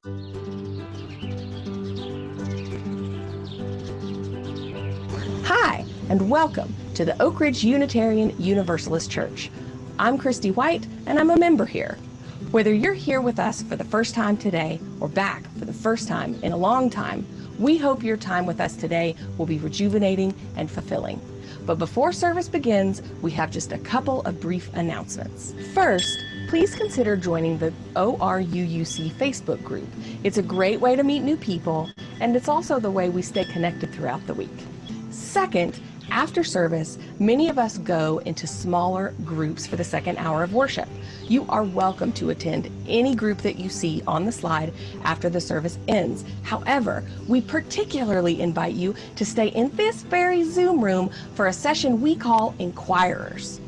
Hi, and welcome to the Oak Ridge Unitarian Universalist Church. I'm Christy White, and I'm a member here. Whether you're here with us for the first time today or back for the first time in a long time, we hope your time with us today will be rejuvenating and fulfilling. But before service begins, we have just a couple of brief announcements. First, please consider joining the ORUUC Facebook group. It's a great way to meet new people, and it's also the way we stay connected throughout the week. Second, after service, many of us go into smaller groups for the second hour of worship. You are welcome to attend any group that you see on the slide after the service ends. However, we particularly invite you to stay in this very Zoom room for a session we call Inquirers.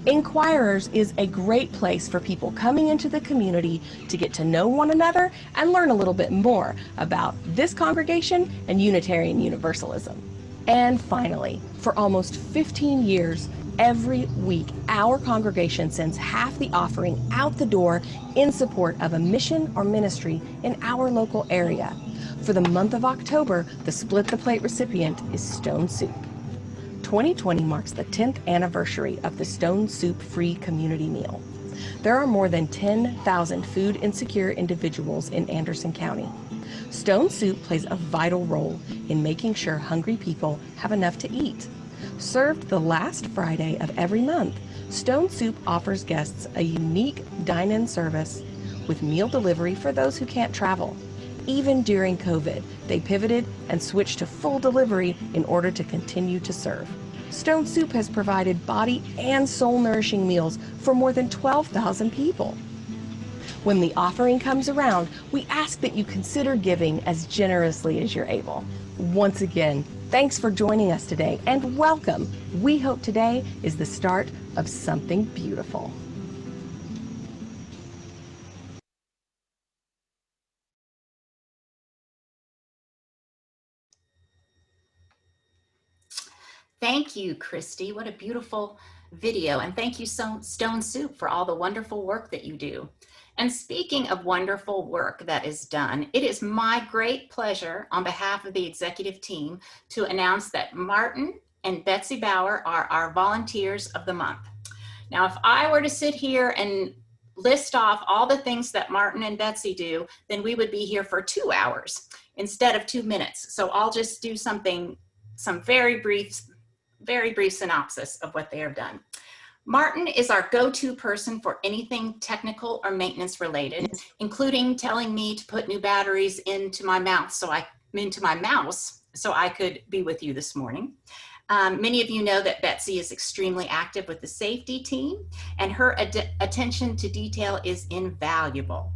Inquirers is a great place for people coming into the community to get to know one another and learn a little bit more about this congregation and Unitarian Universalism. And finally, for almost 15 years, every week, our congregation sends half the offering out the door in support of a mission or ministry in our local area. For the month of October, the Split the Plate recipient is Stone Soup. 2020 marks the 10th anniversary of the Stone Soup Free Community Meal. There are more than 10,000 food insecure individuals in Anderson County. Stone Soup plays a vital role in making sure hungry people have enough to eat. Served the last Friday of every month, Stone Soup offers guests a unique dine-in service with meal delivery for those who can't travel. Even during COVID, they pivoted and switched to full delivery in order to continue to serve. Stone Soup has provided body and soul nourishing meals for more than 12,000 people. When the offering comes around, we ask that you consider giving as generously as you're able. Once again, thanks for joining us today and welcome. We hope today is the start of something beautiful. Thank you, Christy. What a beautiful video. And thank you, Stone Soup, for all the wonderful work that you do. And speaking of wonderful work that is done, it is my great pleasure on behalf of the executive team to announce that Martin and Betsy Bauer are our volunteers of the month. Now, if I were to sit here and list off all the things that Martin and Betsy do, then we would be here for 2 hours instead of 2 minutes. So I'll just do some very brief synopsis of what they have done. Martin is our go-to person for anything technical or maintenance related, including telling me to put new batteries into my mouse so I could be with you this morning. Many of you know that Betsy is extremely active with the safety team, and her attention to detail is invaluable.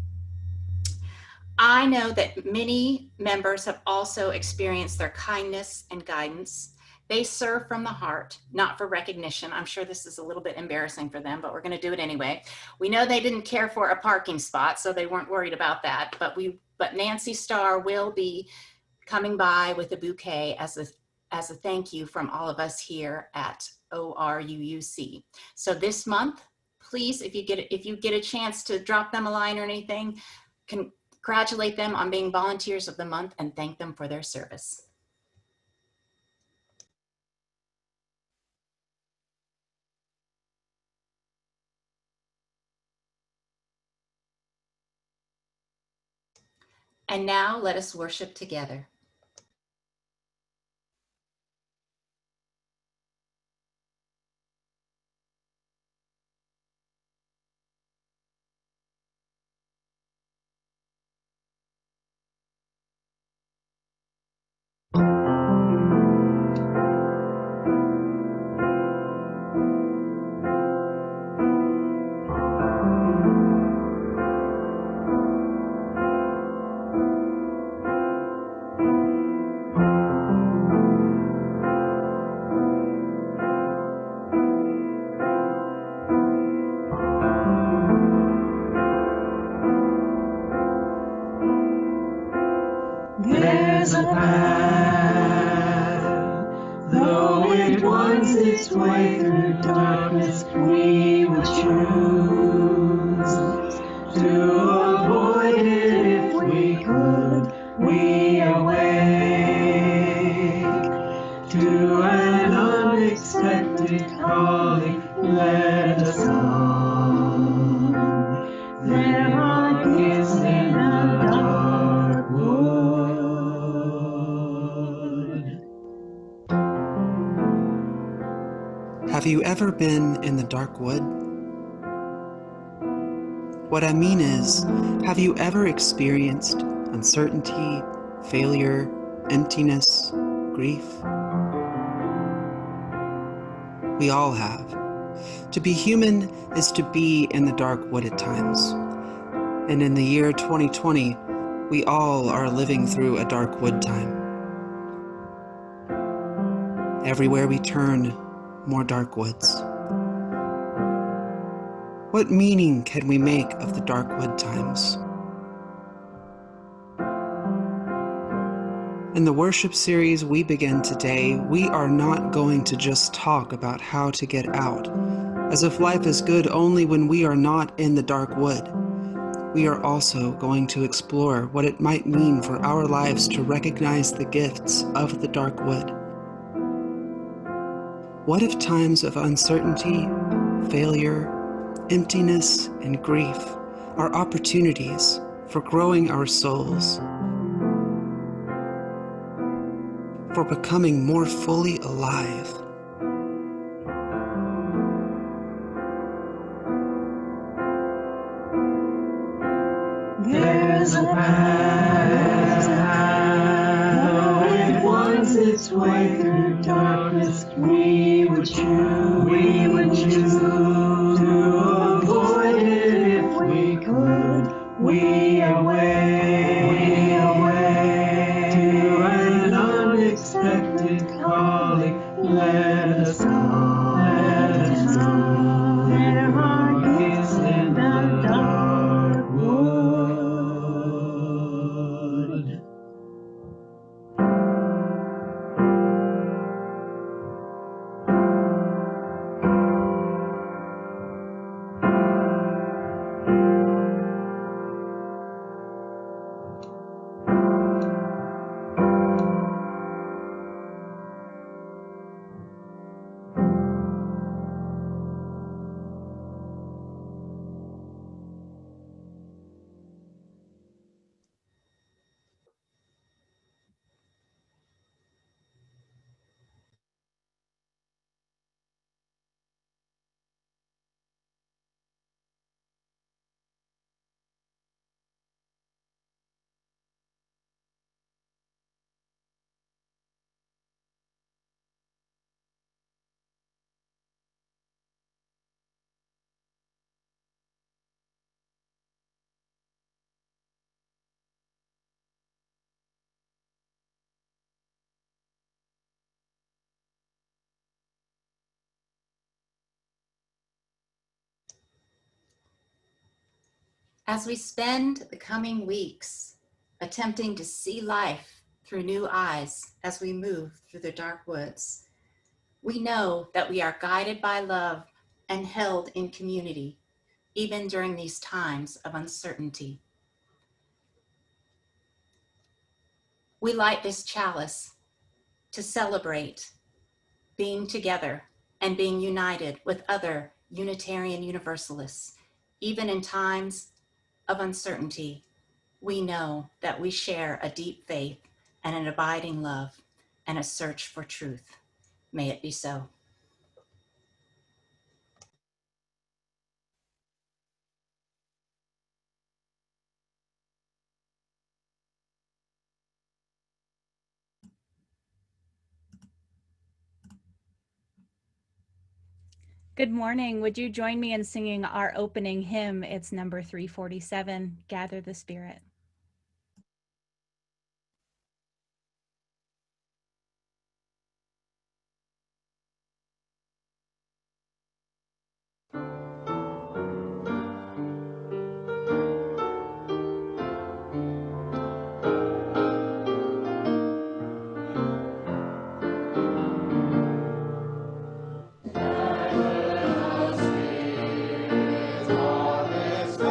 I know that many members have also experienced their kindness and guidance. They serve from the heart, not for recognition. I'm sure this is a little bit embarrassing for them, but we're going to do it anyway. We know they didn't care for a parking spot, so they weren't worried about that. But Nancy Starr will be coming by with a bouquet as a thank you from all of us here at ORUUC. So this month, please, if you get a chance to drop them a line or anything, congratulate them on being volunteers of the month and thank them for their service. And now let us worship together. There's a path, though it winds its way through darkness, we would choose to avoid it if we could. you ever been in the dark wood? What I mean is, have you ever experienced uncertainty, failure, emptiness, grief? We all have. To be human is to be in the dark wood at times. And in the year 2020, we all are living through a dark wood time. Everywhere we turn, more dark woods. What meaning can we make of the dark wood times? In the worship series we begin today, we are not going to just talk about how to get out, as if life is good only when we are not in the dark wood. We are also going to explore what it might mean for our lives to recognize the gifts of the dark wood. What if times of uncertainty, failure, emptiness, and grief are opportunities for growing our souls, for becoming more fully alive? There's a path, though it winds its way through darkness, we would choose to avoid it if we could. We away to an unexpected calling. Let us go, there are gifts in the dark wood. As we spend the coming weeks attempting to see life through new eyes as we move through the dark woods, we know that we are guided by love and held in community, even during these times of uncertainty. We light this chalice to celebrate being together and being united with other Unitarian Universalists, even in times of uncertainty. We know that we share a deep faith and an abiding love and a search for truth. May it be so. Good morning. Would you join me in singing our opening hymn? It's number 347, Gather the Spirit. Let's go.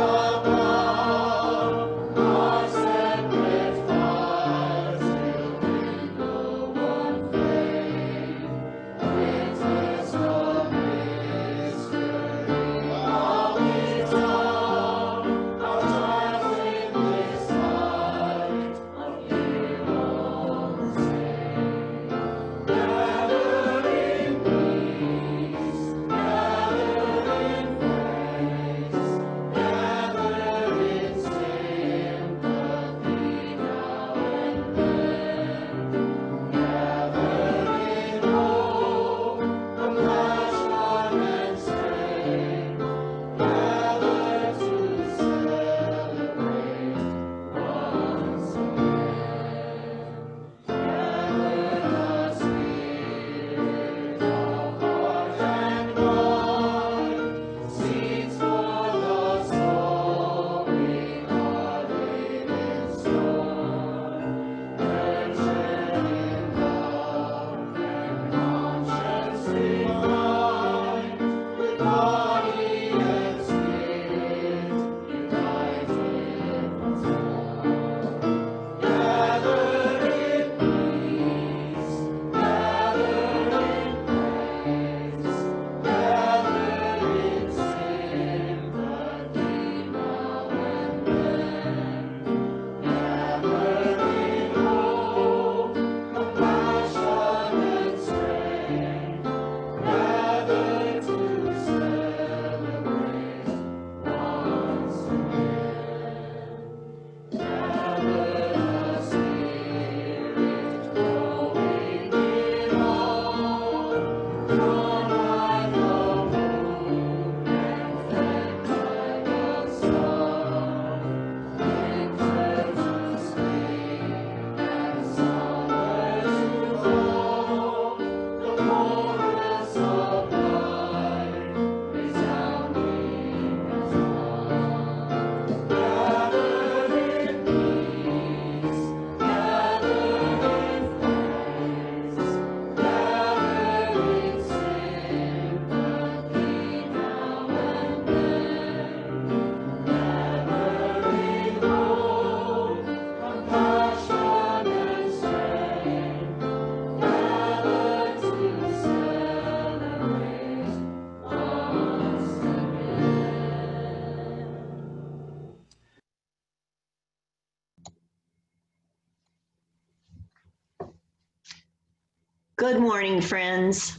Good morning, friends.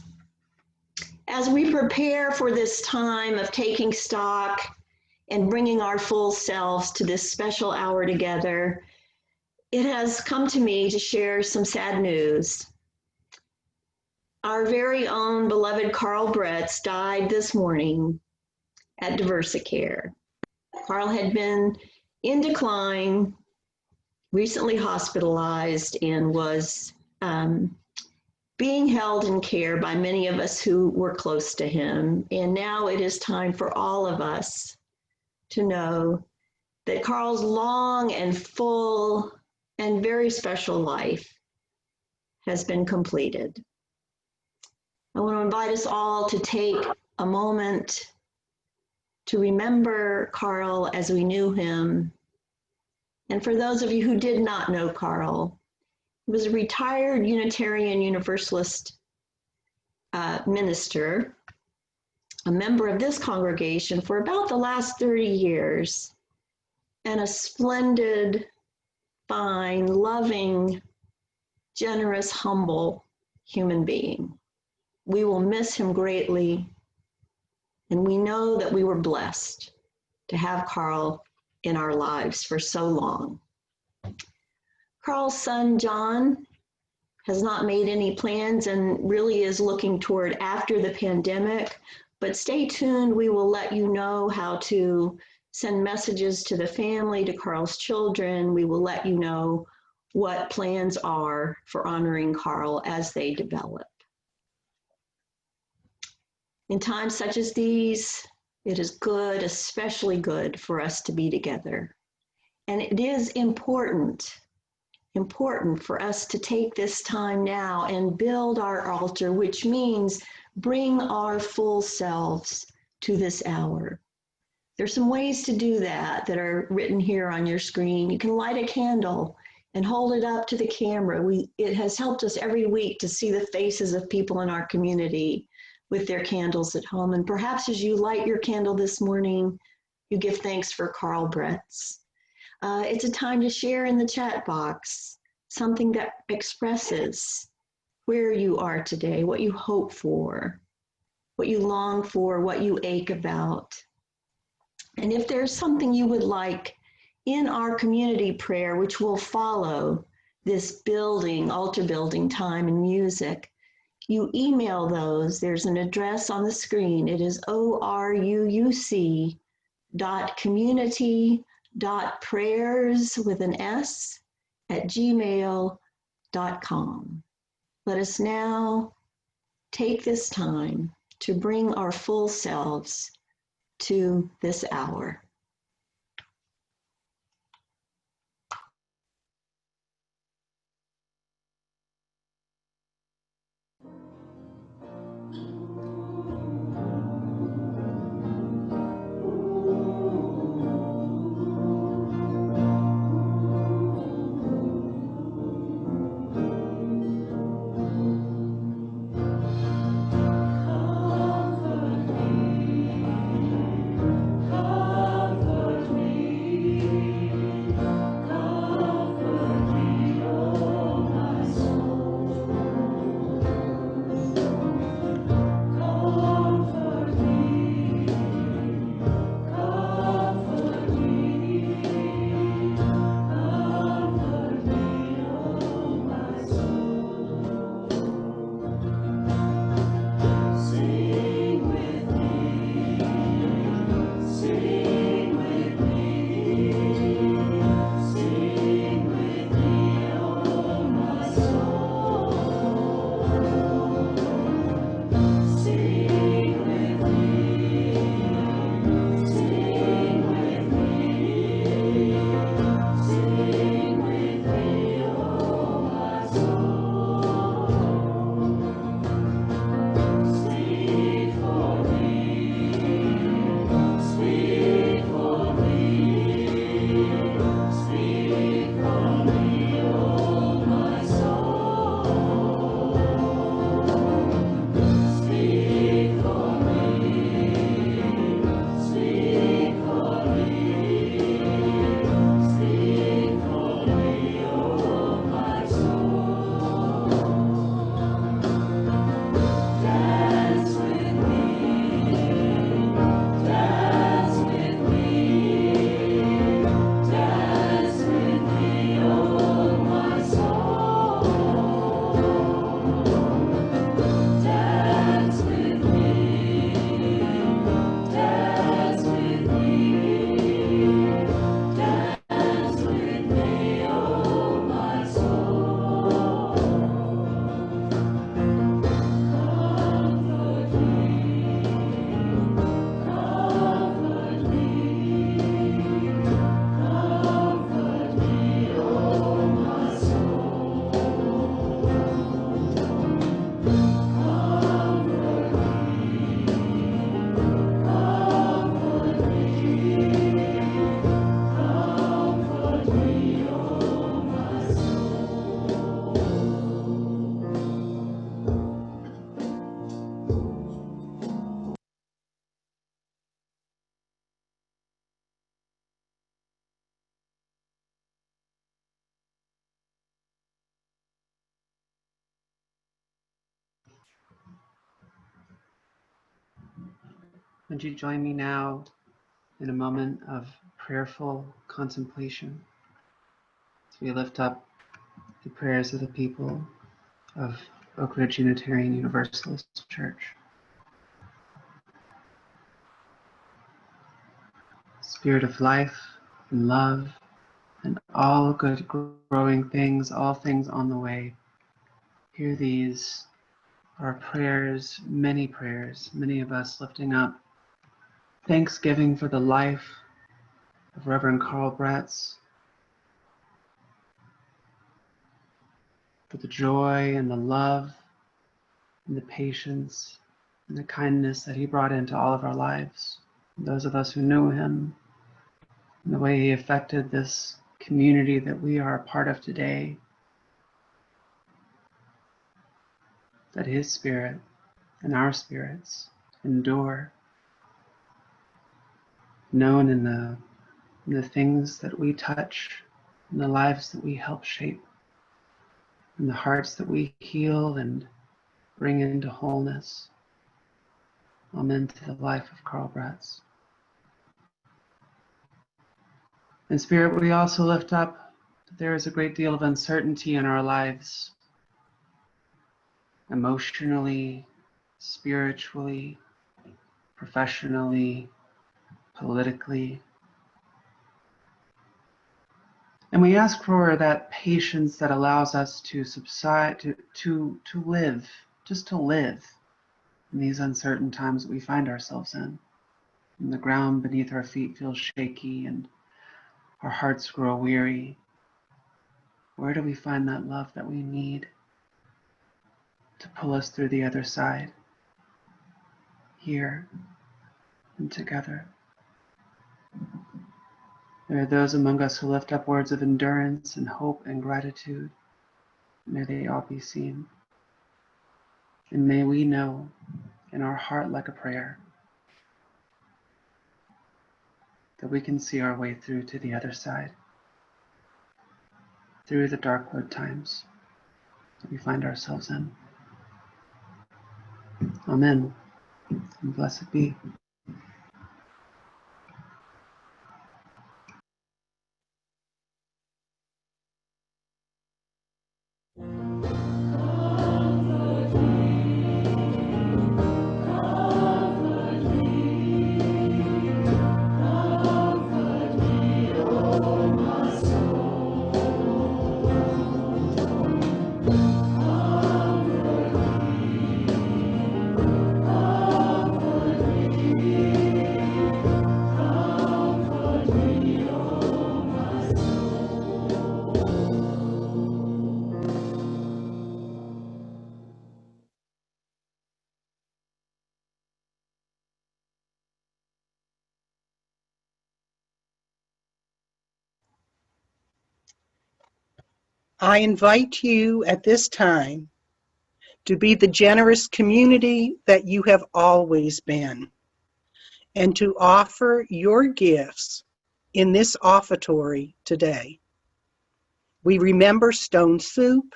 As we prepare for this time of taking stock and bringing our full selves to this special hour together, it has come to me to share some sad news. Our very own beloved Carl Bretz died this morning at Diversicare. Carl had been in decline, recently hospitalized, and was being held in care by many of us who were close to him. And now it is time for all of us to know that Carl's long and full and very special life has been completed. I want to invite us all to take a moment to remember Carl as we knew him. And for those of you who did not know Carl, he was a retired Unitarian Universalist minister, a member of this congregation for about the last 30 years, and a splendid, fine, loving, generous, humble human being. We will miss him greatly, and we know that we were blessed to have Carl in our lives for so long. Carl's son, John, has not made any plans and really is looking toward after the pandemic, but stay tuned. We will let you know how to send messages to the family, to Carl's children. We will let you know what plans are for honoring Carl as they develop. In times such as these, it is good, especially good, for us to be together. And it is important for us to take this time now and build our altar, which means bring our full selves to this hour. There's some ways to do that are written here on your screen. You can light a candle and hold it up to the camera. It has helped us every week to see the faces of people in our community with their candles at home. And perhaps as you light your candle this morning, you give thanks for Carl Bretz. It's a time to share in the chat box something that expresses where you are today, what you hope for, what you long for, what you ache about. And if there's something you would like in our community prayer, which will follow this altar building time and music, you email those. There's an address on the screen. It is oruuc.community.prayers@gmail.com. Let us now take this time to bring our full selves to this hour. Comfort me, Would you join me now in a moment of prayerful contemplation as we lift up the prayers of the people of Oak Ridge Unitarian Universalist Church. Spirit of life and love and all good growing things, all things on the way. Hear these, our prayers, many of us lifting up thanksgiving for the life of Reverend Carl Bratz, for the joy and the love and the patience and the kindness that he brought into all of our lives. Those of us who knew him, and the way he affected this community that we are a part of today, that his spirit and our spirits endure, known in the things that we touch, in the lives that we help shape, in the hearts that we heal and bring into wholeness. Amen to the life of Carl Bratz. In spirit, we also lift up that there is a great deal of uncertainty in our lives, emotionally, spiritually, professionally, politically. And we ask for that patience that allows us to subside, to live, just to live in these uncertain times that we find ourselves in. And the ground beneath our feet feels shaky and our hearts grow weary. Where do we find that love that we need to pull us through the other side? Here and together. There are those among us who lift up words of endurance and hope and gratitude. May they all be seen. And may we know in our heart like a prayer that we can see our way through to the other side, through the dark wood times that we find ourselves in. Amen. And blessed be. I invite you at this time to be the generous community that you have always been, and to offer your gifts in this offertory today. We remember Stone Soup.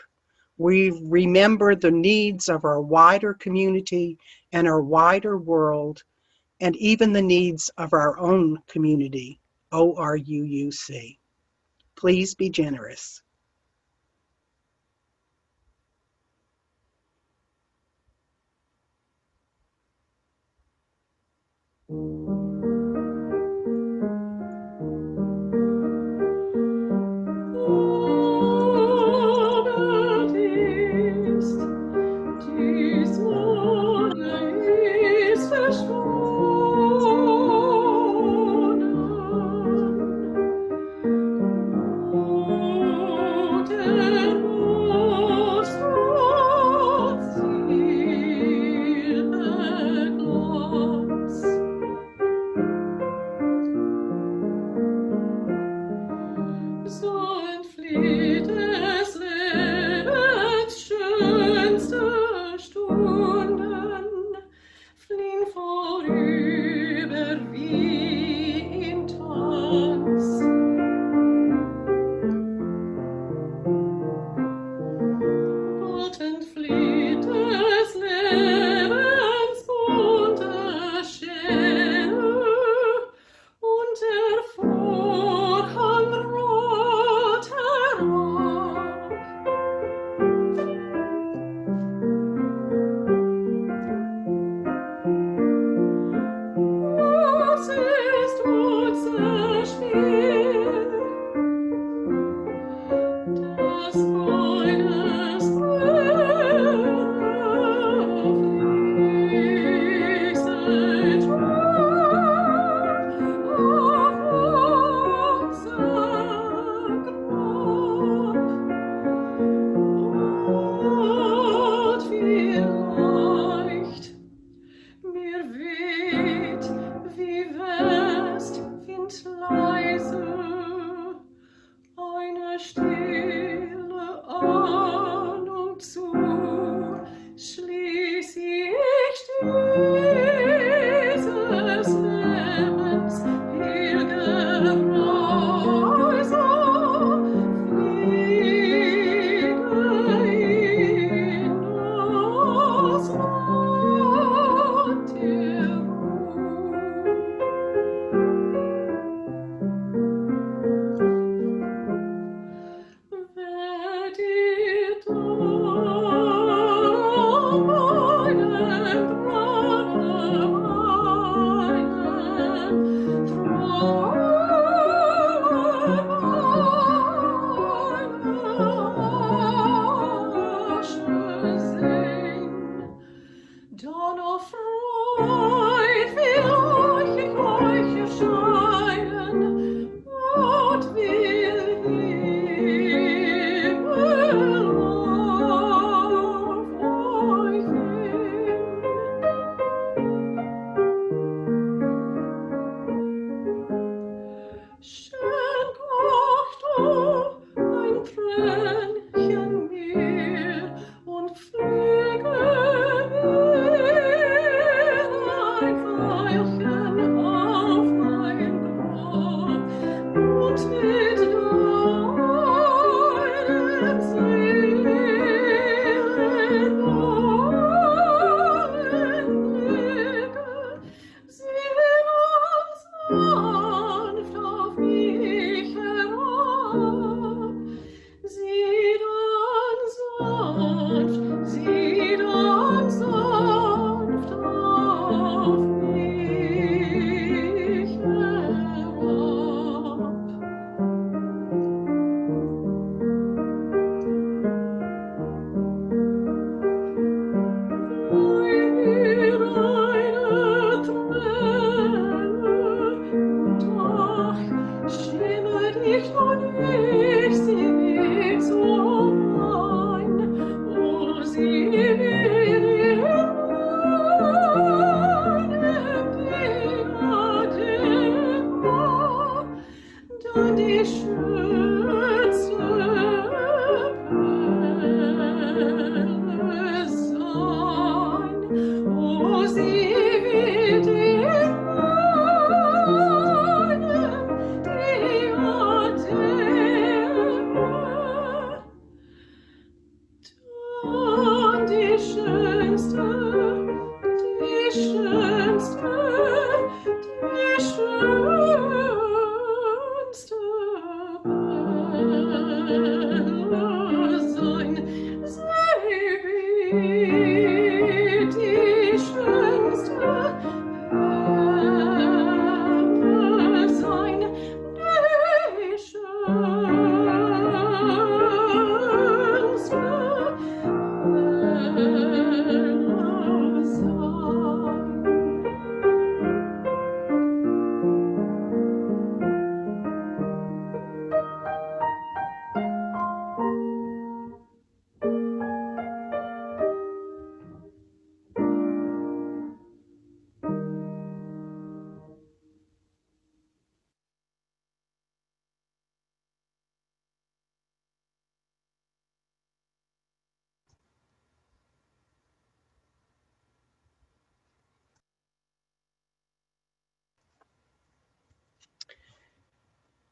We remember the needs of our wider community and our wider world, and even the needs of our own community, ORUUC. Please be generous. Dies Morgen ist verschwunden. Der Most hat Silberglanz. So entflieht des Lebens schönste Stunden, fliehn vorüber wie im Tanz. Gott entflieht des Lebens bunte Schätze,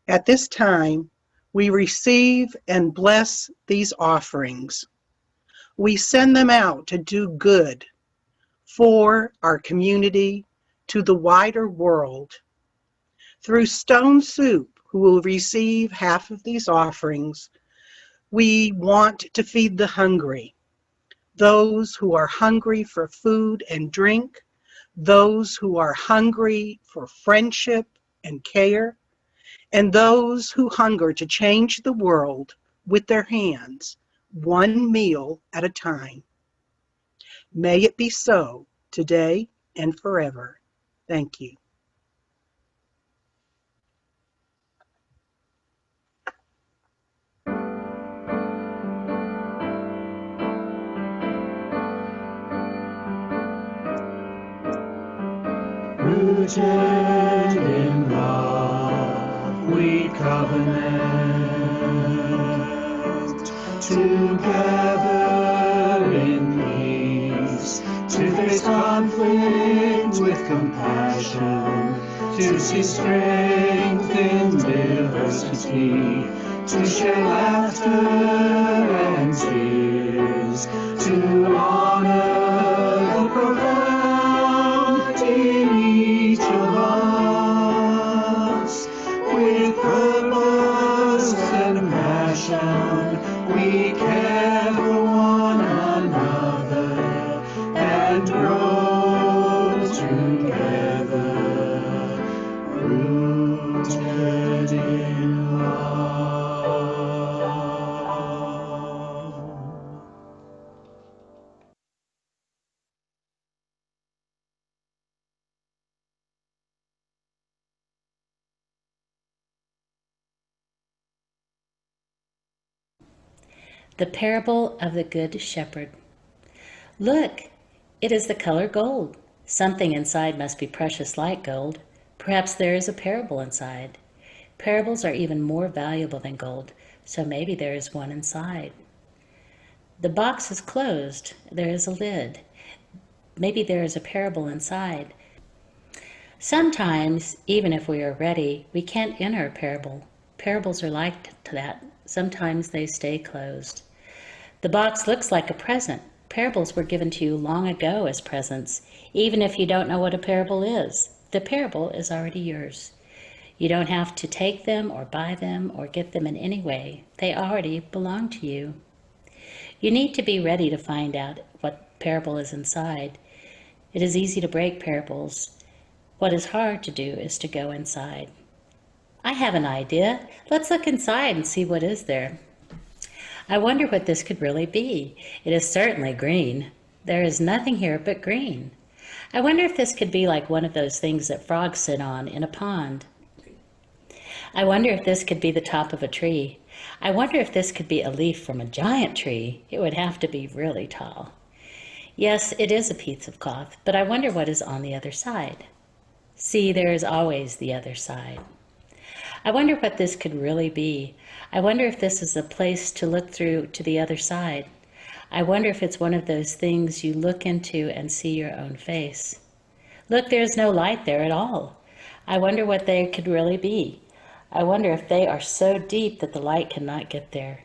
At this time, we receive and bless these offerings. We send them out to do good for our community, to the wider world. Through Stone Soup, who will receive half of these offerings, we want to feed the hungry, those who are hungry for food and drink, those who are hungry for friendship and care, and those who hunger to change the world with their hands, one meal at a time. May it be so today and forever. Thank you. Rooted in love, we covenant, together in peace, to face conflict with compassion, to see strength in diversity, to share laughter and tears, to honor the profound in each of us. With purpose and passion, we care for one another and grow together, rooted in love. The Parable of the Good Shepherd. Look, it is the color gold. Something inside must be precious like gold. Perhaps there is a parable inside. Parables are even more valuable than gold, so maybe there is one inside. The box is closed. There is a lid. Maybe there is a parable inside. Sometimes, even if we are ready, we can't enter a parable. Parables are like that. Sometimes they stay closed. The box looks like a present. Parables were given to you long ago as presents. Even if you don't know what a parable is, the parable is already yours. You don't have to take them or buy them or get them in any way. They already belong to you. You need to be ready to find out what parable is inside. It is easy to break parables. What is hard to do is to go inside. I have an idea. Let's look inside and see what is there. I wonder what this could really be. It is certainly green. There is nothing here but green. I wonder if this could be like one of those things that frogs sit on in a pond. I wonder if this could be the top of a tree. I wonder if this could be a leaf from a giant tree. It would have to be really tall. Yes, it is a piece of cloth, but I wonder what is on the other side. See, there is always the other side. I wonder what this could really be. I wonder if this is a place to look through to the other side. I wonder if it's one of those things you look into and see your own face. Look, there's no light there at all. I wonder what they could really be. I wonder if they are so deep that the light cannot get there.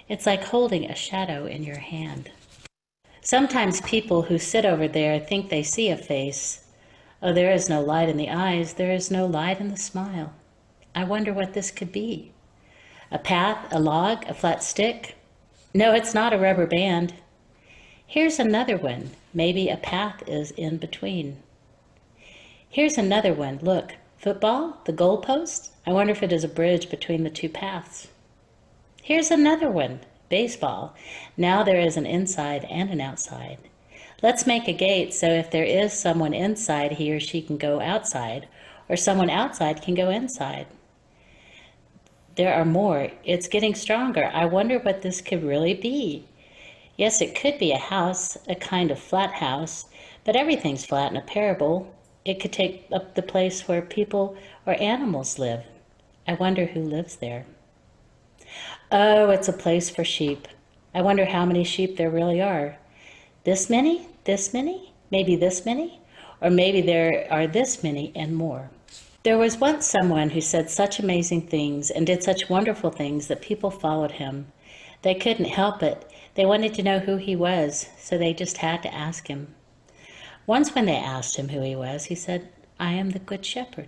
It's like holding a shadow in your hand. Sometimes people who sit over there think they see a face. Oh, there is no light in the eyes. There is no light in the smile. I wonder what this could be. A path, a log, a flat stick? No, it's not a rubber band. Here's another one. Maybe a path is in between. Here's another one. Look, football, the goalpost? I wonder if it is a bridge between the two paths. Here's another one. Baseball. Now there is an inside and an outside. Let's make a gate so if there is someone inside, he or she can go outside, or someone outside can go inside. There are more. It's getting stronger. I wonder what this could really be. Yes, it could be a house, a kind of flat house, but everything's flat in a parable. It could take up the place where people or animals live. I wonder who lives there. Oh, it's a place for sheep. I wonder how many sheep there really are. This many? This many? Maybe this many? Or maybe there are this many and more. There was once someone who said such amazing things and did such wonderful things that people followed him. They couldn't help it. They wanted to know who he was, so they just had to ask him. Once when they asked him who he was, he said, I am the Good Shepherd.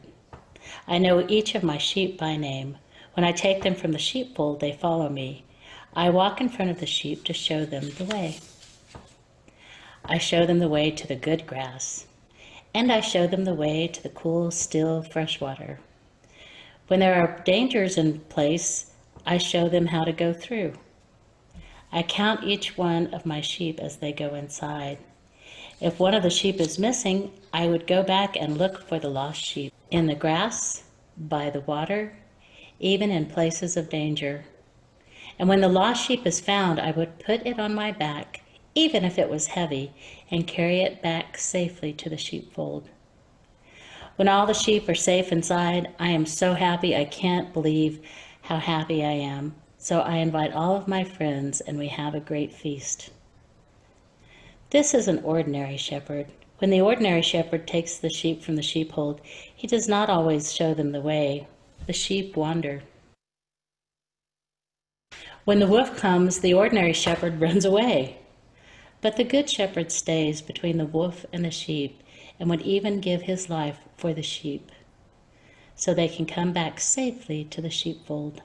I know each of my sheep by name. When I take them from the sheepfold, they follow me. I walk in front of the sheep to show them the way. I show them the way to the good grass. And I show them the way to the cool, still, fresh water. When there are dangers in place, I show them how to go through. I count each one of my sheep as they go inside. If one of the sheep is missing, I would go back and look for the lost sheep in the grass, by the water, even in places of danger. And when the lost sheep is found, I would put it on my back, even if it was heavy, and carry it back safely to the sheepfold. When all the sheep are safe inside, I am so happy I can't believe how happy I am. So I invite all of my friends and we have a great feast. This is an ordinary shepherd. When the ordinary shepherd takes the sheep from the sheepfold, he does not always show them the way. The sheep wander. When the wolf comes, the ordinary shepherd runs away. But the good shepherd stays between the wolf and the sheep and would even give his life for the sheep so they can come back safely to the sheepfold.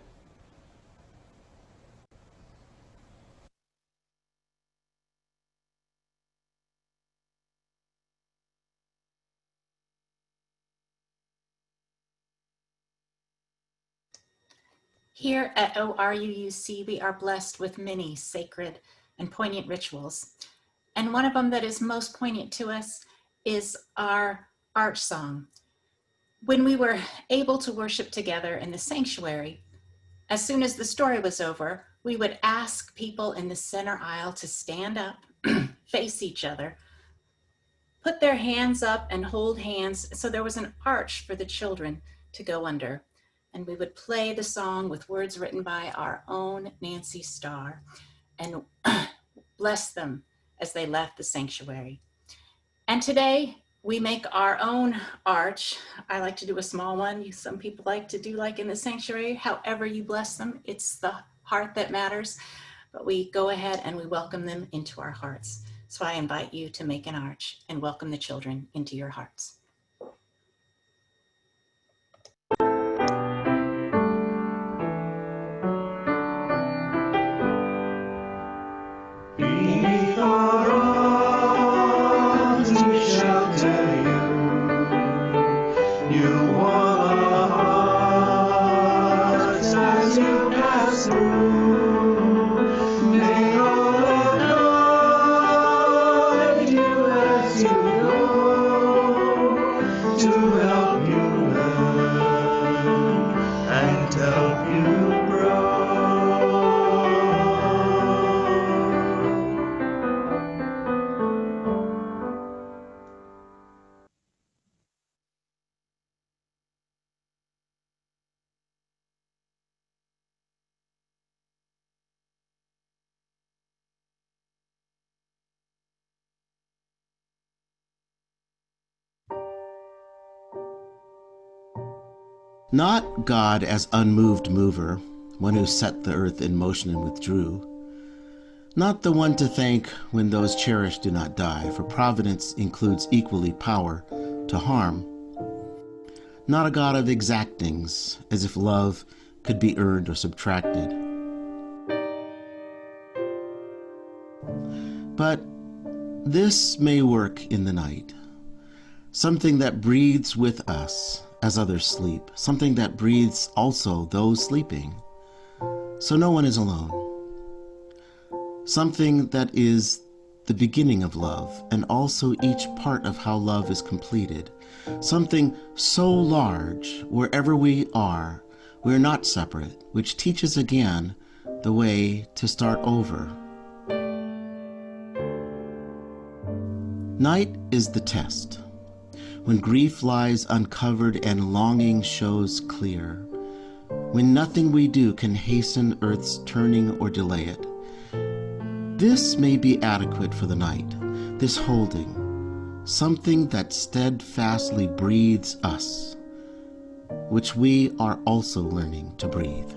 Here at ORUUC, we are blessed with many sacred and poignant rituals. And one of them that is most poignant to us is our arch song. When we were able to worship together in the sanctuary, as soon as the story was over, we would ask people in the center aisle to stand up, face each other, put their hands up and hold hands so there was an arch for the children to go under. And we would play the song with words written by our own Nancy Starr and bless them as they left the sanctuary. And today we make our own arch. I like to do a small one. Some people like to do like in the sanctuary. However you bless them, it's the heart that matters. But we go ahead and we welcome them into our hearts. So I invite you to make an arch and welcome the children into your hearts. Beneath our arms we shelter you. You warm our hearts as you pass through. May our love guide you as you go, to help you learn and help you grow. Not God as unmoved mover, one who set the earth in motion and withdrew. Not the one to thank when those cherished do not die, for providence includes equally power to harm. Not a God of exactings, as if love could be earned or subtracted. But this may work in the night. Something that breathes with us as others sleep, something that breathes also those sleeping, so no one is alone. Something that is the beginning of love, and also each part of how love is completed. Something so large, wherever we are not separate, which teaches again the way to start over. Night is the test. When grief lies uncovered and longing shows clear, when nothing we do can hasten earth's turning or delay it. This may be adequate for the night, this holding, something that steadfastly breathes us, which we are also learning to breathe.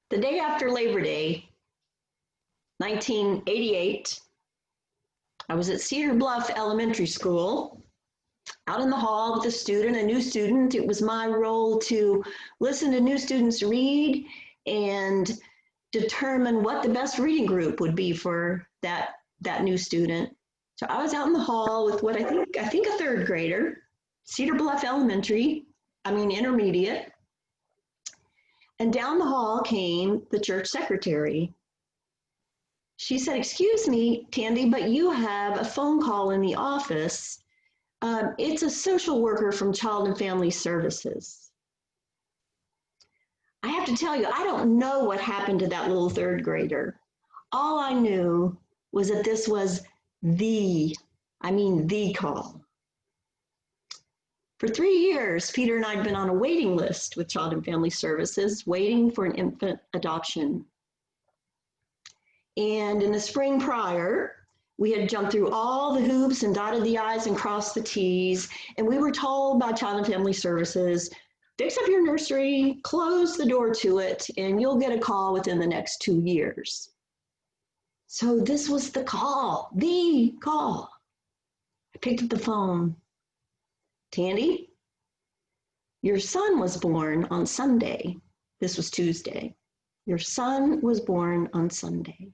The day after Labor Day, 1988, I was at Cedar Bluff Elementary School, out in the hall with a new student. It was my role to listen to new students read and determine what the best reading group would be for that new student. So I was out in the hall with what I think a third grader, Cedar Bluff intermediate. And down the hall came the church secretary. She said, "Excuse me, Tandy, but you have a phone call in the office. It's a social worker from Child and Family Services." I have to tell you, I don't know what happened to that little third grader. All I knew was that this was the call. For 3 years, Peter and I had been on a waiting list with Child and Family Services, waiting for an infant adoption. And in the spring prior, we had jumped through all the hoops and dotted the I's and crossed the T's. And we were told by Child and Family Services, fix up your nursery, close the door to it, and you'll get a call within the next 2 years. So this was the call. I picked up the phone. "Tandy, your son was born on Sunday." This was Tuesday. "Your son was born on Sunday.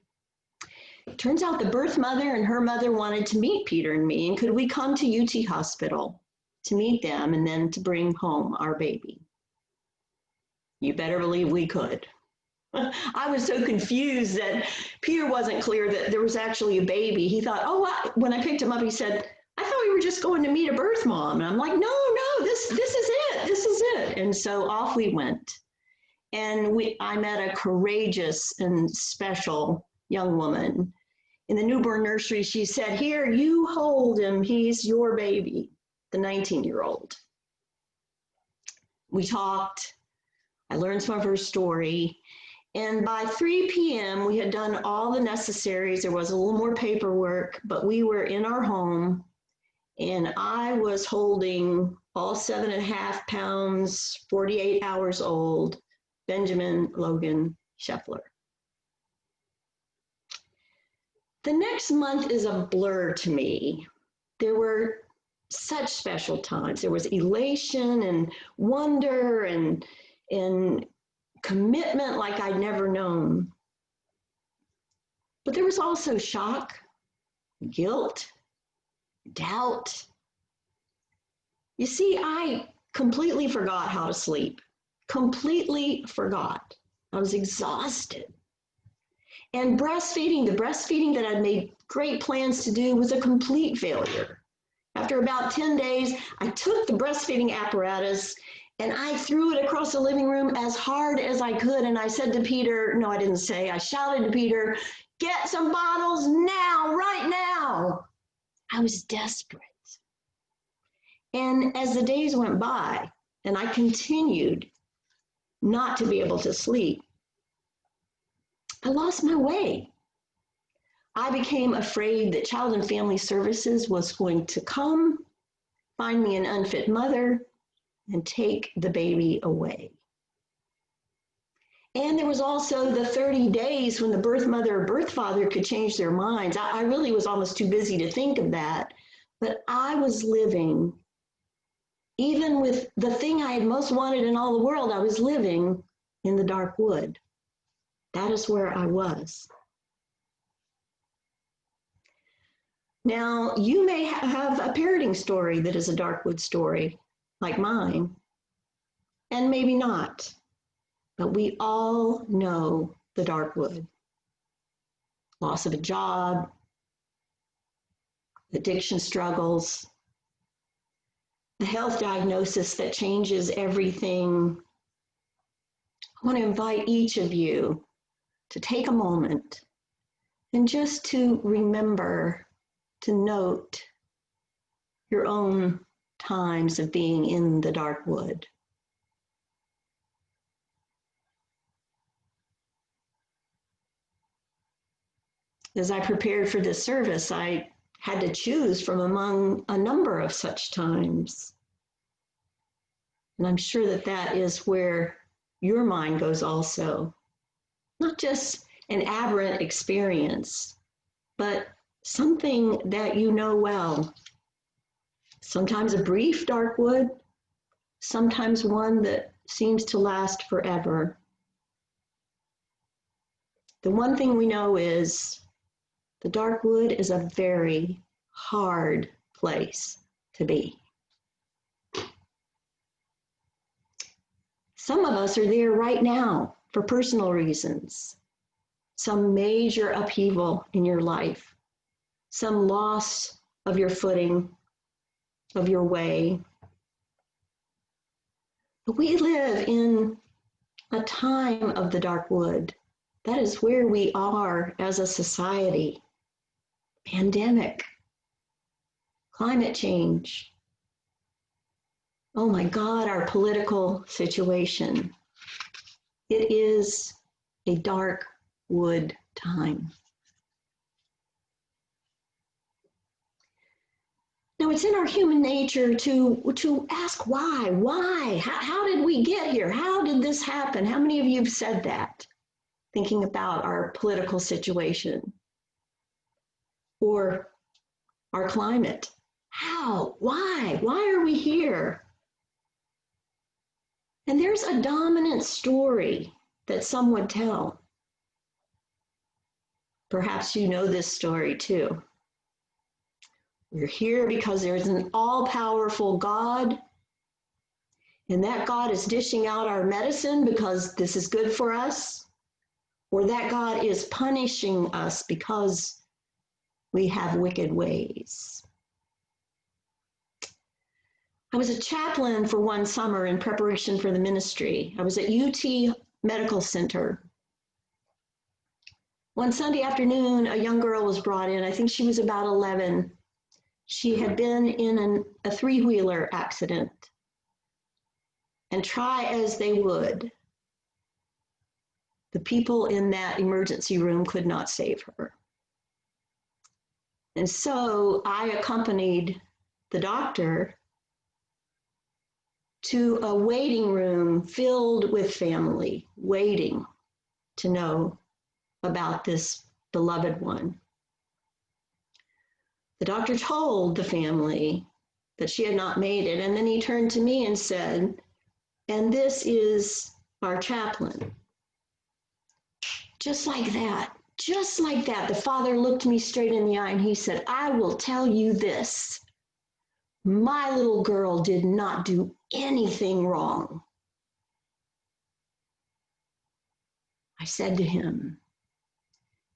It turns out the birth mother and her mother wanted to meet Peter and me, and could we come to UT Hospital to meet them and then to bring home our baby?" You better believe we could. I was so confused that Peter wasn't clear that there was actually a baby. He thought, when I picked him up, he said, "I thought we were just going to meet a birth mom." And I'm like, no, this is it. And so off we went. And I met a courageous and special young woman. In the newborn nursery, she said, "Here, you hold him. He's your baby," the 19-year-old. We talked. I learned some of her story. And by 3 p.m., we had done all the necessaries. There was a little more paperwork, but we were in our home. And I was holding all 7.5 pounds, 48 hours old, Benjamin Logan Scheffler. The next month is a blur to me. There were such special times. There was elation and wonder and commitment like I'd never known. But there was also shock, guilt, doubt. You see, I completely forgot how to sleep. Completely forgot. I was exhausted. And breastfeeding, the breastfeeding that I'd made great plans to do, was a complete failure. After about 10 days, I took the breastfeeding apparatus and I threw it across the living room as hard as I could. And I said to Peter, no, I didn't say, I shouted to Peter, get some bottles now, right now. I was desperate. And as the days went by and I continued not to be able to sleep, I lost my way. I became afraid that Child and Family Services was going to come, find me an unfit mother, and take the baby away. And there was also the 30 days when the birth mother or birth father could change their minds. I really was almost too busy to think of that, but I was living, even with the thing I had most wanted in all the world, I was living in the dark wood. That is where I was. Now, you may have a parenting story that is a dark wood story, like mine, and maybe not, but we all know the dark wood. Loss of a job, addiction struggles, the health diagnosis that changes everything. I want to invite each of you to take a moment and just to remember, to note your own times of being in the dark wood. As I prepared for this service, I had to choose from among a number of such times. And I'm sure that that is where your mind goes also. Not just an aberrant experience, but something that you know well. Sometimes a brief dark wood, sometimes one that seems to last forever. The one thing we know is the dark wood is a very hard place to be. Some of us are there right now for personal reasons. Some major upheaval in your life, some loss of your footing, of your way. But we live in a time of the dark wood. That is where we are as a society. Pandemic, climate change. Oh my God, our political situation. It is a dark wood time. Now, it's in our human nature to ask why? Why? How did we get here? How did this happen? How many of you have said that, thinking about our political situation or our climate? How? Why? Why are we here? And there's a dominant story that some would tell. Perhaps you know this story too. We're here because there's an all-powerful God, and that God is dishing out our medicine because this is good for us, or that God is punishing us because we have wicked ways. I was a chaplain for one summer in preparation for the ministry. I was at UT Medical Center. One Sunday afternoon, a young girl was brought in. I think she was about 11. She had been in a three-wheeler accident. And try as they would, the people in that emergency room could not save her. And so I accompanied the doctor to a waiting room filled with family, waiting to know about this beloved one. The doctor told the family that she had not made it, and then he turned to me and said, and this is our chaplain. Just like that, the Father looked me straight in the eye and he said, I will tell you this. My little girl did not do anything wrong. I said to him,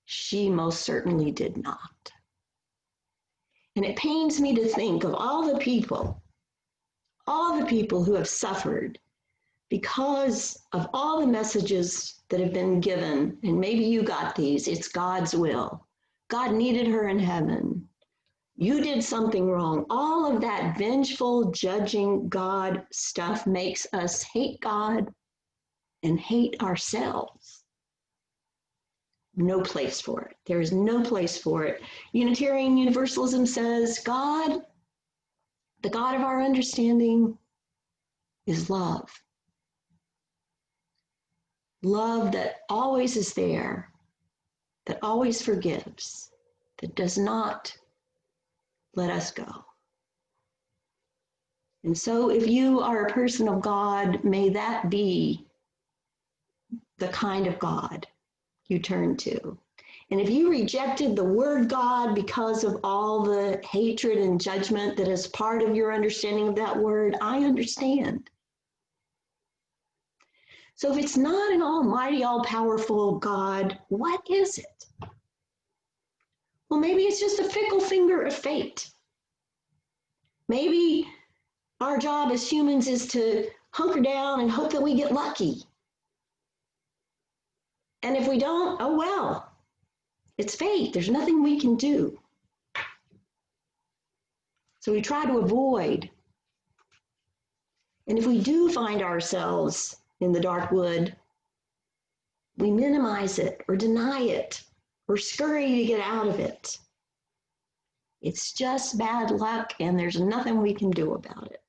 she most certainly did not. And it pains me to think of all the people who have suffered because of all the messages that have been given. And maybe you got these. It's God's will. God needed her in heaven. You did something wrong. All of that vengeful, judging God stuff makes us hate God and hate ourselves. No place for it. There is no place for it. Unitarian Universalism says God, the God of our understanding, is love. Love that always is there, that always forgives, that does not let us go. And so if you are a person of God, may that be the kind of God you turn to. And if you rejected the word God because of all the hatred and judgment that is part of your understanding of that word, I understand. So if it's not an almighty, all-powerful God, what is it? Well, maybe it's just a fickle finger of fate. Maybe our job as humans is to hunker down and hope that we get lucky. And if we don't, oh well, it's fate. There's nothing we can do. So we try to avoid. And if we do find ourselves in the dark wood, we minimize it or deny it or scurry to get out of it. It's just bad luck and there's nothing we can do about it.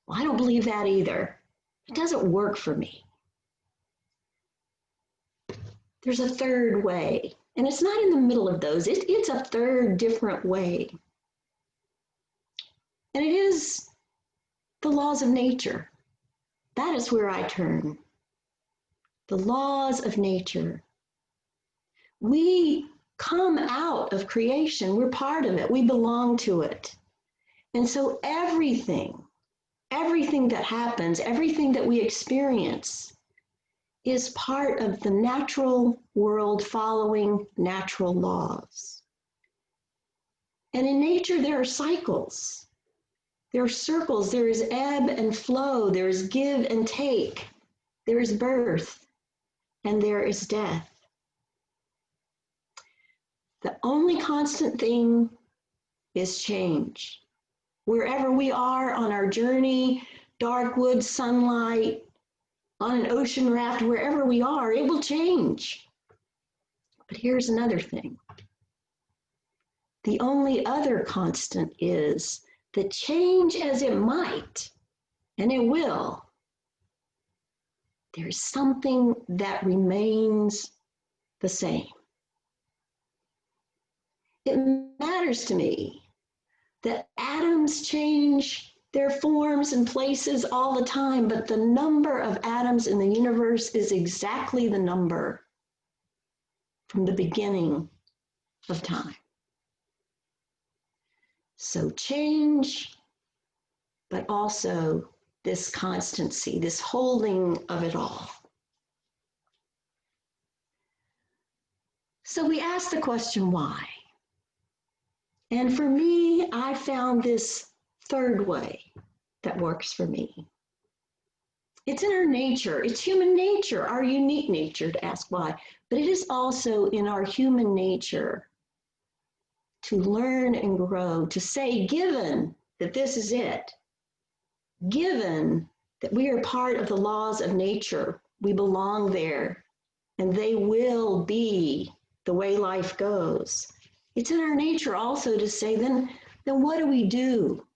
Well, I don't believe that either. It doesn't work for me. There's a third way, and it's not in the middle of those. It's a third different way. And it is the laws of nature. That is where I turn. The laws of nature. We come out of creation. We're part of it. We belong to it. And so everything that happens, everything that we experience is part of the natural world following natural laws. And in nature, there are cycles. There are circles. There is ebb and flow. There is give and take. There is birth, and there is death. The only constant thing is change. Wherever we are on our journey, dark woods, sunlight, on an ocean raft, wherever we are, it will change. But here's another thing. The only other constant is that change as it might, and it will, there's something that remains the same. It matters to me that atoms change their forms and places all the time, but the number of atoms in the universe is exactly the number from the beginning of time. So change, but also this constancy, this holding of it all. So we ask the question, why? And for me, I found this third way that works for me. It's in our nature. It's human nature, our unique nature to ask why. But it is also in our human nature to learn and grow, to say, given that this is it, given that we are part of the laws of nature, we belong there, and they will be the way life goes. It's in our nature also to say, then what do we do?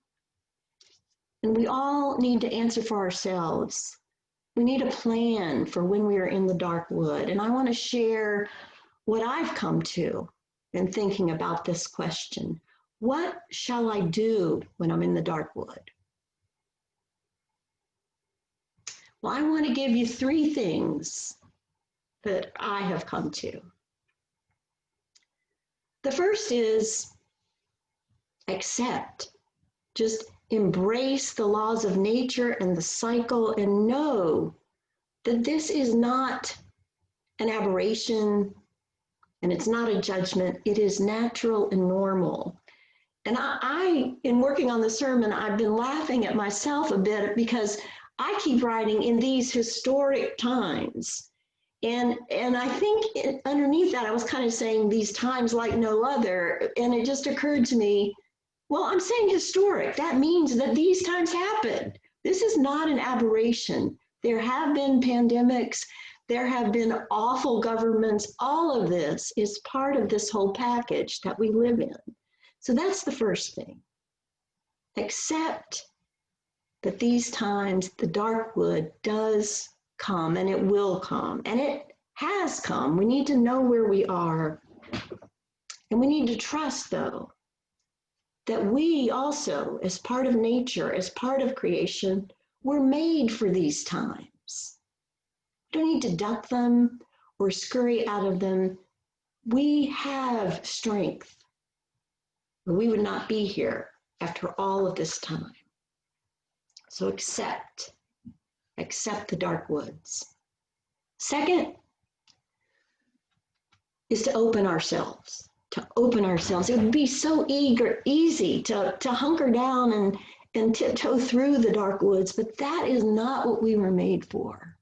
And we all need to answer for ourselves. We need a plan for when we are in the dark wood. And I want to share what I've come to in thinking about this question. What shall I do when I'm in the dark wood? Well, I want to give you 3 things that I have come to. The first is accept. Just embrace the laws of nature and the cycle and know that this is not an aberration and it's not a judgment. It is natural and normal. And I, in working on the sermon, I've been laughing at myself a bit because I keep writing in these historic times. And I think underneath that, I was kind of saying these times like no other. And it just occurred to me, well, I'm saying historic. That means that these times happened. This is not an aberration. There have been pandemics. There have been awful governments. All of this is part of this whole package that we live in. So that's the first thing. Accept that these times the dark wood does come, and it will come, and it has come. We need to know where we are. And we need to trust, though, that we also, as part of nature, as part of creation, were made for these times. We don't need to duck them or scurry out of them. We have strength. We would not be here after all of this time. So accept the dark woods. Second is to open ourselves, It would be so easy to hunker down and tiptoe through the dark woods, but that is not what we were made for.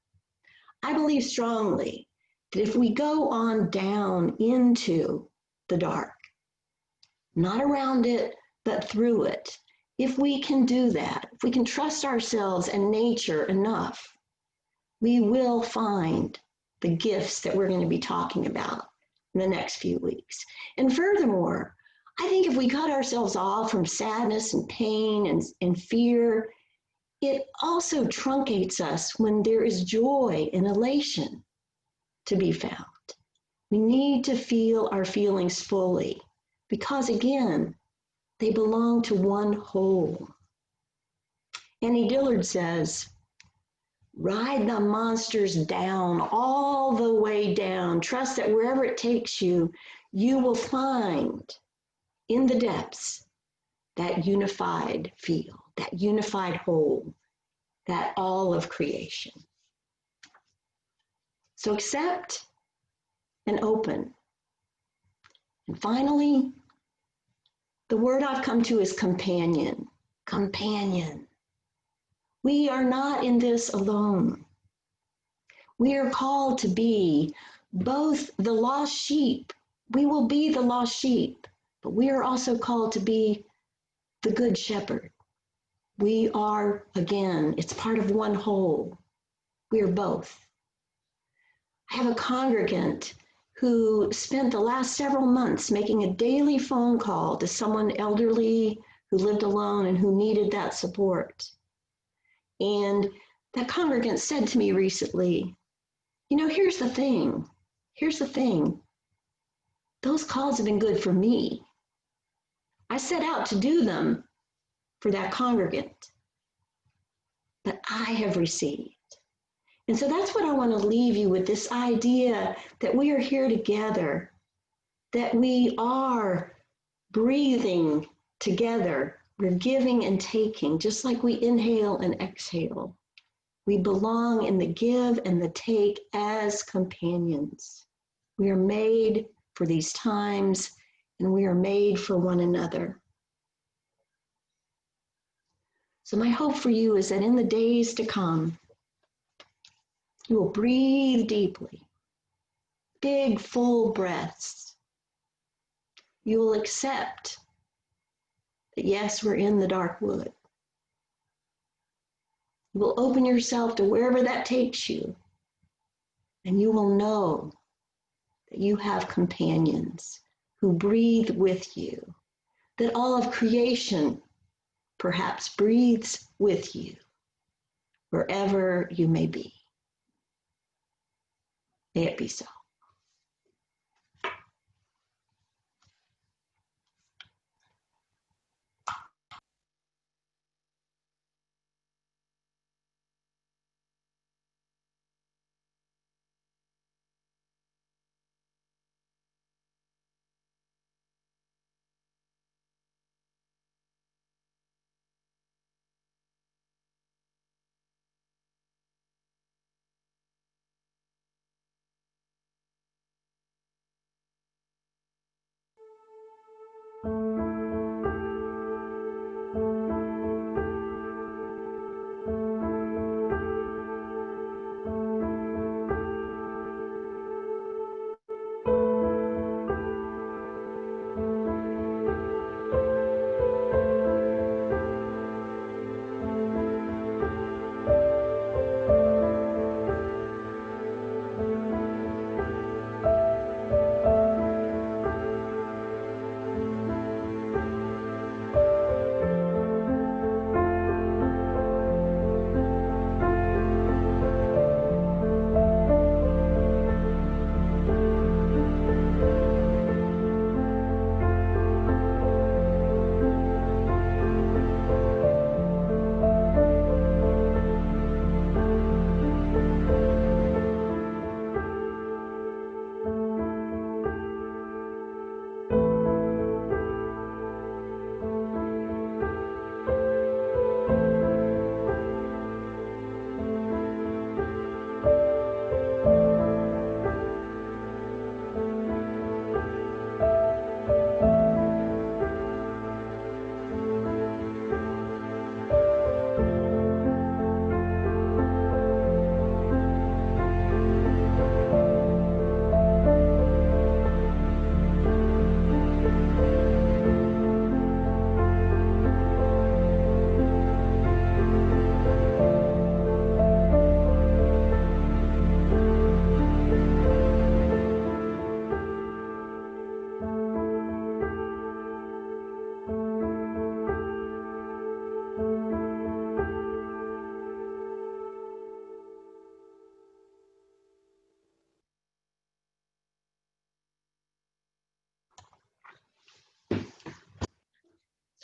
I believe strongly that if we go on down into the dark, not around it, but through it, if we can do that, if we can trust ourselves and nature enough, we will find the gifts that we're going to be talking about in the next few weeks. And furthermore, I think if we cut ourselves off from sadness and pain and fear, it also truncates us when there is joy and elation to be found. We need to feel our feelings fully because, again, they belong to one whole. Annie Dillard says, ride the monsters down, all the way down. Trust that wherever it takes you, you will find in the depths that unified feel, that unified whole, that all of creation. So accept and open. And finally, the word I've come to is companion. Companion. We are not in this alone. We are called to be both the lost sheep. We will be the lost sheep, but we are also called to be the good shepherd. We are, again, it's part of one whole. We are both. I have a congregant who spent the last several months making a daily phone call to someone elderly who lived alone and who needed that support. And that congregant said to me recently, here's the thing. Those calls have been good for me. I set out to do them for that congregant, but I have received. And so that's what I want to leave you with, this idea that we are here together, that we are breathing together. We're giving and taking, just like we inhale and exhale. We belong in the give and the take as companions. We are made for these times, and we are made for one another. So my hope for you is that in the days to come, you will breathe deeply, big, full breaths. You will accept that, yes, we're in the dark wood. You will open yourself to wherever that takes you, and you will know that you have companions who breathe with you, that all of creation perhaps breathes with you, wherever you may be. May it be so.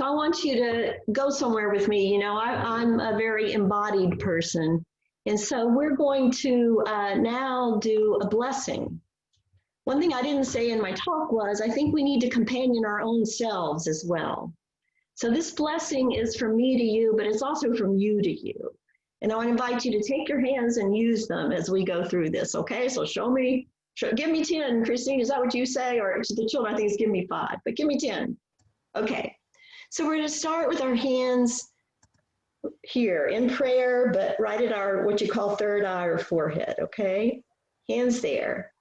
So I want you to go somewhere with me. You know, I'm a very embodied person. And so we're going to now do a blessing. One thing I didn't say in my talk was I think we need to companion our own selves as well. So this blessing is from me to you, but it's also from you to you. And I want to invite you to take your hands and use them as we go through this, okay? So give me 10, Christine, is that what you say? Or to the children, I think it's give me 5, but give me 10. Okay, so we're gonna start with our hands here in prayer, but right at our, what you call third eye or forehead, okay? Hands there.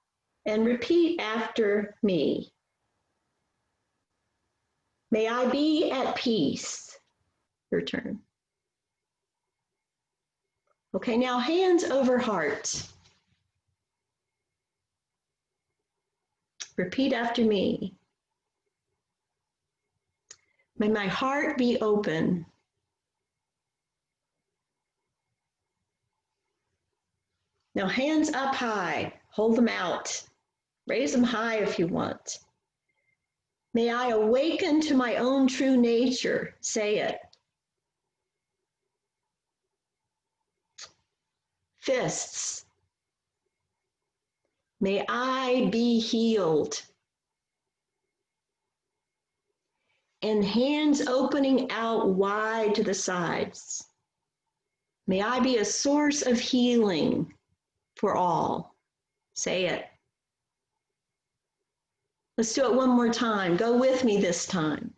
And repeat after me. May I be at peace. Your turn. Okay, now hands over heart. Repeat after me. May my heart be open. Now hands up high, hold them out. Raise them high if you want. May I awaken to my own true nature. Say it. Fists. May I be healed. And hands opening out wide to the sides. May I be a source of healing for all. Say it. Let's do it one more time. Go with me this time.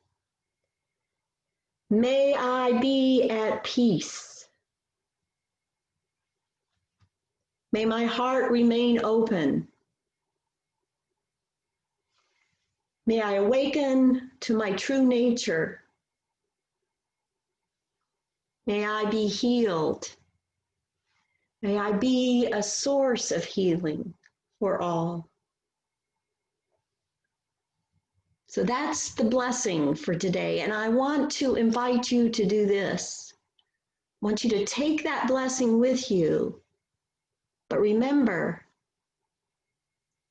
May I be at peace. May my heart remain open. May I awaken to my true nature. May I be healed. May I be a source of healing for all. So that's the blessing for today. And I want to invite you to do this. I want you to take that blessing with you. But remember,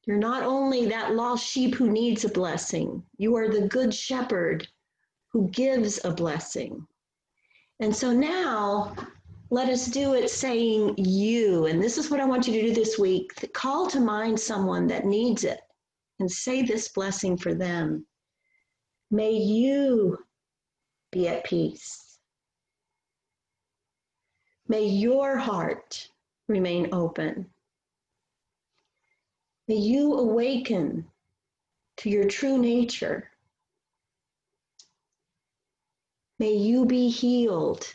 you're not only that lost sheep who needs a blessing, you are the good shepherd who gives a blessing. And so now, let us do it saying you. And this is what I want you to do this week. Call to mind someone that needs it and say this blessing for them. May you be at peace. May your heart remain open. May you awaken to your true nature. May you be healed.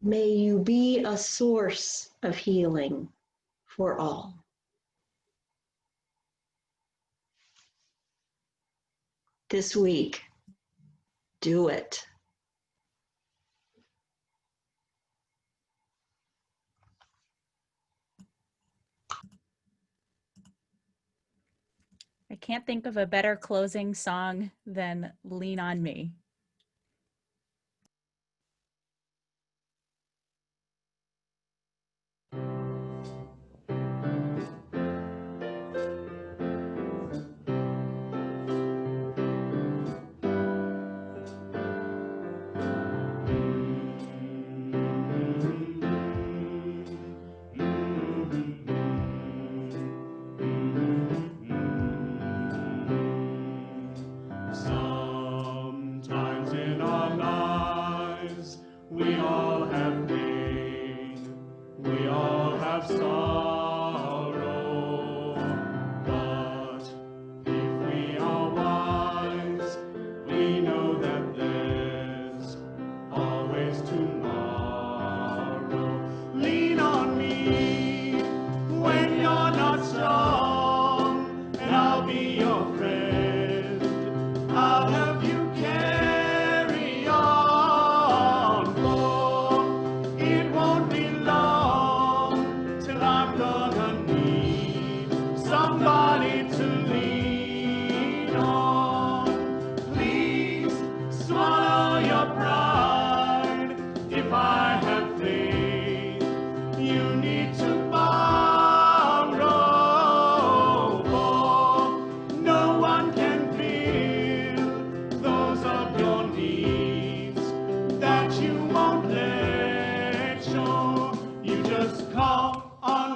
May you be a source of healing for all. This week, do it. I can't think of a better closing song than Lean on Me. Sometimes in our lives we all have pain, we all have sorrow, but if we are wise, we know that there's always tomorrow. Lean on me,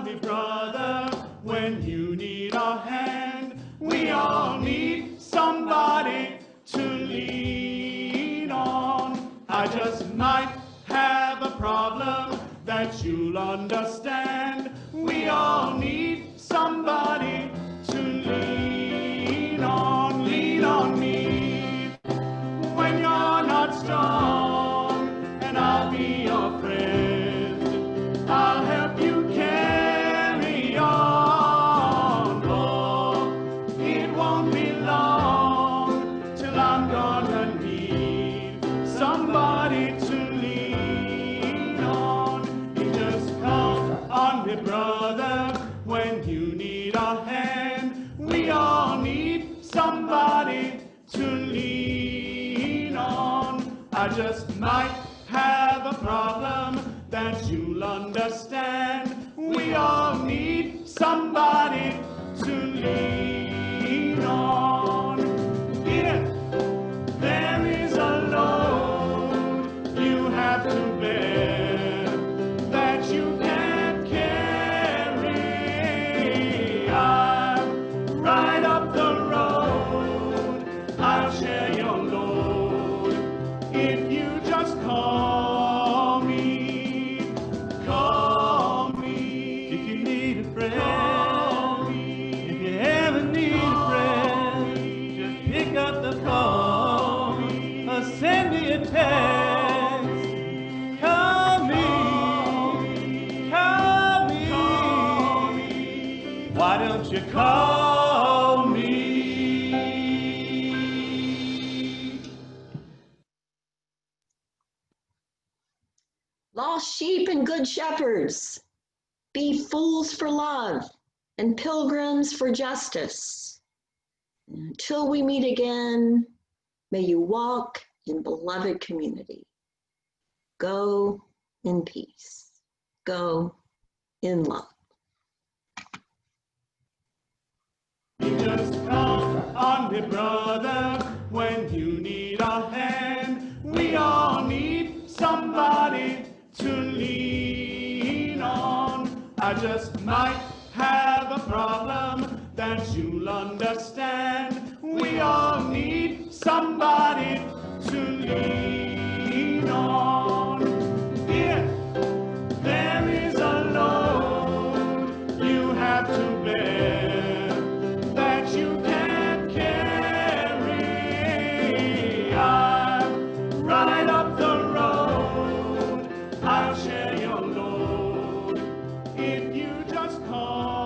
me, brother, when you need a hand. We all need somebody to lean on. I just might have a problem that you'll understand. We all need somebody to lean on. Lean on me when you're not strong, and I'll be your friend. I'll help you carry on. Oh, it won't be long till I'm gonna need somebody to lean on. You just count on me, brother, when you need a hand. We all need somebody to lean on. I just might have a problem that you'll understand. We all need somebody to lean on. If there is a load you have to bear that you can't carry, I'm right up the road. I'll share your load if you just call me. Call me if you need a friend. Call me if you ever need a friend. Just pick up the phone or send me a text. Call me, call me. Why don't you call me? Lost sheep and good shepherds, be fools for love and pilgrims for justice. Until we meet again, may you walk in beloved community. Go in peace. Go in love. You just count on me, brother, when you need a hand. We all need somebody to lean on. I just might have a problem that you'll understand. We all need somebody to lean on. If there is a load you have to bear that you can't carry, I'm right up the road. I'll share your load if you just call